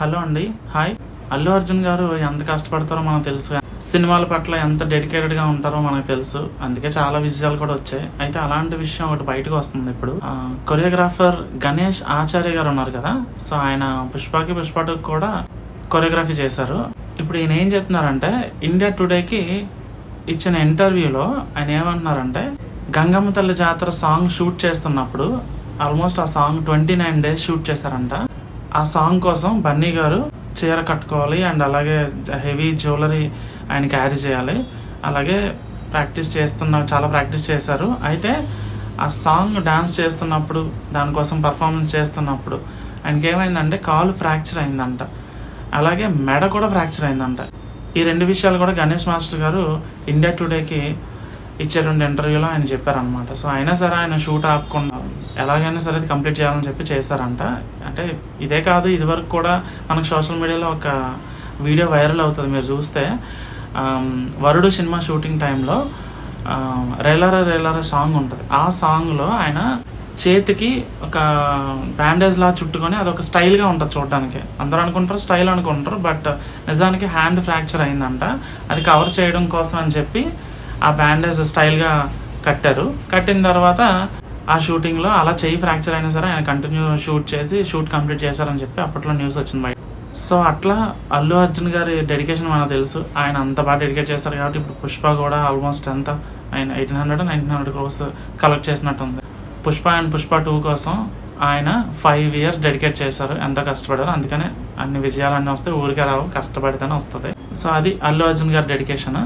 Hello అండి. Hi. Allu Arjun గారు ఎంత కష్టపడతారో మనకు తెలుసు. సినిమాల పట్ల ఎంత డెడికేటెడ్‌గా ఉంటారో మనకు తెలుసు. అందుకే చాలా విజయాలు కూడా వచ్చాయి. అయితే అలాంటి విషయం ఒకటి బయటకు వస్తుంది ఇప్పుడు. కొరియోగ్రాఫర్ గణేష్ ఆచార్య గారు ఉన్నారు కదా! సో, ఆయన 'పుష్పకి', 'పుష్ప 2'కి కూడా కొరియోగ్రఫీ చేశారు. ఇప్పుడు ఈయన ఏం చెప్తున్నారంటే, ఇండియా టుడేకి ఇచ్చిన ఇంటర్వ్యూలో ఆయన ఏమంటున్నారంటే, గంగమ్మ తల్లి జాతర సాంగ్ షూట్ చేస్తున్నప్పుడు ఆల్మోస్ట్ ఆ సాంగ్ 29 డేస్ షూట్ చేశారంట. ఆ సాంగ్ కోసం బన్నీ గారు చీర కట్టుకోవాలి అండ్ అలాగే హెవీ జ్యువెలరీ ఆయన క్యారీ చేయాలి. అలాగే చాలా ప్రాక్టీస్ చేశారు. అయితే ఆ సాంగ్ డాన్స్ చేస్తున్నప్పుడు, దానికోసం పర్ఫార్మెన్స్ చేస్తున్నప్పుడు ఆయనకి ఏమైందంటే కాలు ఫ్రాక్చర్ అయిందంట. అలాగే మెడ కూడా ఫ్రాక్చర్ అయిందంట. ఈ 2 విషయాలు కూడా గణేష్ మాస్టర్ గారు ఇండియా టుడేకి ఇచ్చేటువంటి ఇంటర్వ్యూలో ఆయన చెప్పారనమాట. సో, అయినా సరే ఆయన షూట్ ఆపకుండా ఎలాగైనా సరే అది కంప్లీట్ చేయాలని చెప్పి చేశారంట. అంటే ఇదే కాదు, ఇదివరకు కూడా మనకు సోషల్ మీడియాలో ఒక వీడియో వైరల్ అవుతుంది. మీరు చూస్తే వరుడు సినిమా షూటింగ్ టైంలో 'రేలారా రేలారా' సాంగ్ ఉంటుంది. ఆ సాంగ్లో ఆయన చేతికి ఒక బ్యాండేజ్లా చుట్టుకొని అదొక స్టైల్గా ఉంటుంది చూడడానికి. అందరూ అనుకుంటారు స్టైల్ అనుకుంటారు, బట్ నిజానికి హ్యాండ్ ఫ్రాక్చర్ అయిందంట. అది కవర్ చేయడం కోసం అని చెప్పి ఆ బ్యాండేజ్ స్టైల్గా కట్టారు. కట్టిన తర్వాత ఆ షూటింగ్లో అలా చెయ్యి ఫ్రాక్చర్ అయినా సరే ఆయన కంటిన్యూ షూట్ కంప్లీట్ చేశారని చెప్పి అప్పట్లో న్యూస్ వచ్చింది బయట. సో, అట్లా అల్లు అర్జున్ గారి డెడికేషన్ మనకు తెలుసు. ఆయన అంత బాగా డెడికేట్ చేస్తారు కాబట్టి ఇప్పుడు 'పుష్ప' కూడా ఆల్మోస్ట్ ఆయన 1800 crores కలెక్ట్ చేసినట్టుంది. 'పుష్ప' అండ్ 'పుష్ప 2' కోసం ఆయన 5 years డెడికేట్ చేశారు. ఎంతో కష్టపడారు. అందుకనే అన్ని విజయాలన్నీ వస్తాయి. ఊరికే రావు, కష్టపడితేనే వస్తుంది. సో, అది అల్లు అర్జున్ గారి డెడికేషన్.